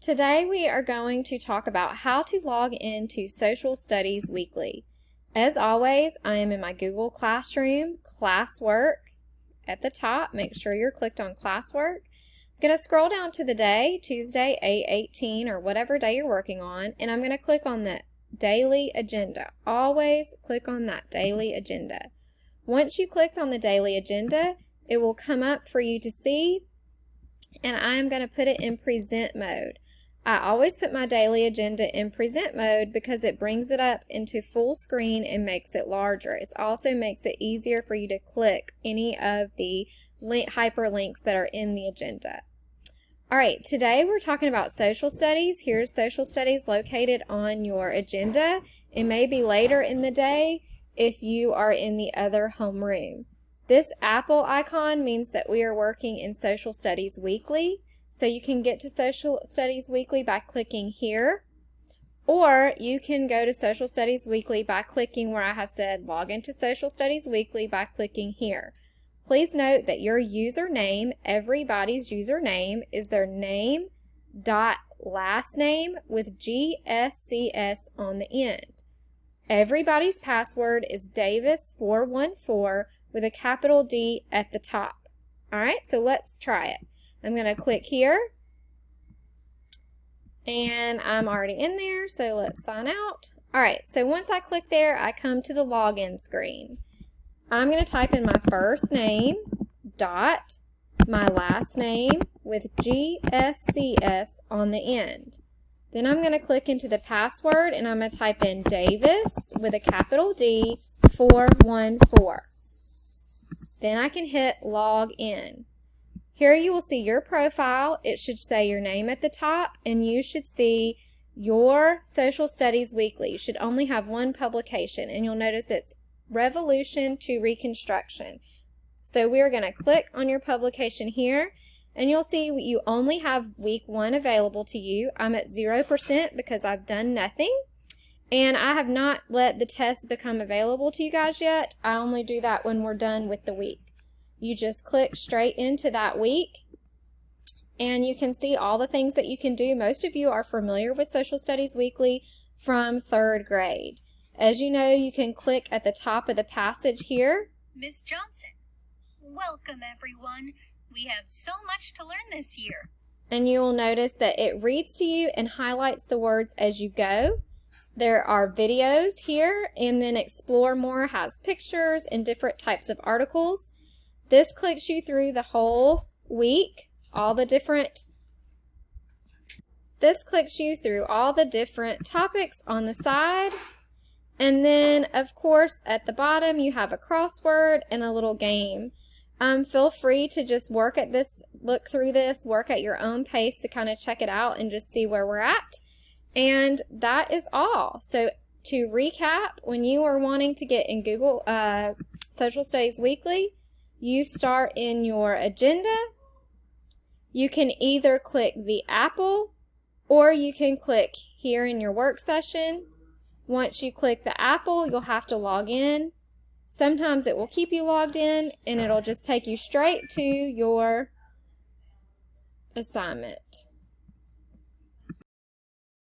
Today we are going to talk about how to log into Social Studies Weekly. As always, I am in my Google Classroom, Classwork at the top. Make sure you're clicked on Classwork. I'm going to scroll down to the day, Tuesday 8/18 or whatever day you're working on, and I'm going to click on the daily agenda. Always click on that daily agenda. Once you clicked on the daily agenda, it will come up for you to see, and I am going to put it in present mode. I always put my daily agenda in present mode because it brings it up into full screen and makes it larger. It also makes it easier for you to click any of the hyperlinks that are in the agenda. Alright, today we're talking about social studies. Here's social studies located on your agenda. It may be later in the day if you are in the other homeroom. This apple icon means that we are working in Social Studies Weekly. So you can get to Social Studies Weekly by clicking here, or you can go to Social Studies Weekly by clicking where I have said log into Social Studies Weekly by clicking here. Please note that your username, everybody's username, is their name dot last name with GSCS on the end. Everybody's password is Davis414 with a capital D at the top. Alright, so let's try it. I'm going to click here, and I'm already in there, so let's sign out. Alright, so once I click there, I come to the login screen. I'm going to type in my first name, dot, my last name with GSCS on the end. Then I'm going to click into the password, and I'm going to type in Davis with a capital D 414. Then I can hit log in. Here you will see your profile. It should say your name at the top, and you should see your Social Studies Weekly. You should only have one publication, and you'll notice it's Revolution to Reconstruction. So we're going to click on your publication here, and you'll see you only have week 1 available to you. I'm at 0% because I've done nothing, and I have not let the test become available to you guys yet. I only do that when we're done with the week. You just click straight into that week, and you can see all the things that you can do. Most of you are familiar with Social Studies Weekly from 3rd grade. As you know, you can click at the top of the passage here. Miss Johnson, welcome everyone. We have so much to learn this year. And you will notice that it reads to you and highlights the words as you go. There are videos here, and then Explore More has pictures and different types of articles. This clicks you through the whole week, This clicks you through all the different topics on the side. And then, of course, at the bottom, you have a crossword and a little game. Feel free to just work at this, look through this, work at your own pace to kind of check it out and just see where we're at. And that is all. So to recap, when you are wanting to get in Google Social Studies Weekly, you start in your agenda. You can either click the apple, or you can click here in your work session. Once you click the apple, you'll have to log in. Sometimes it will keep you logged in, and it'll just take you straight to your assignment.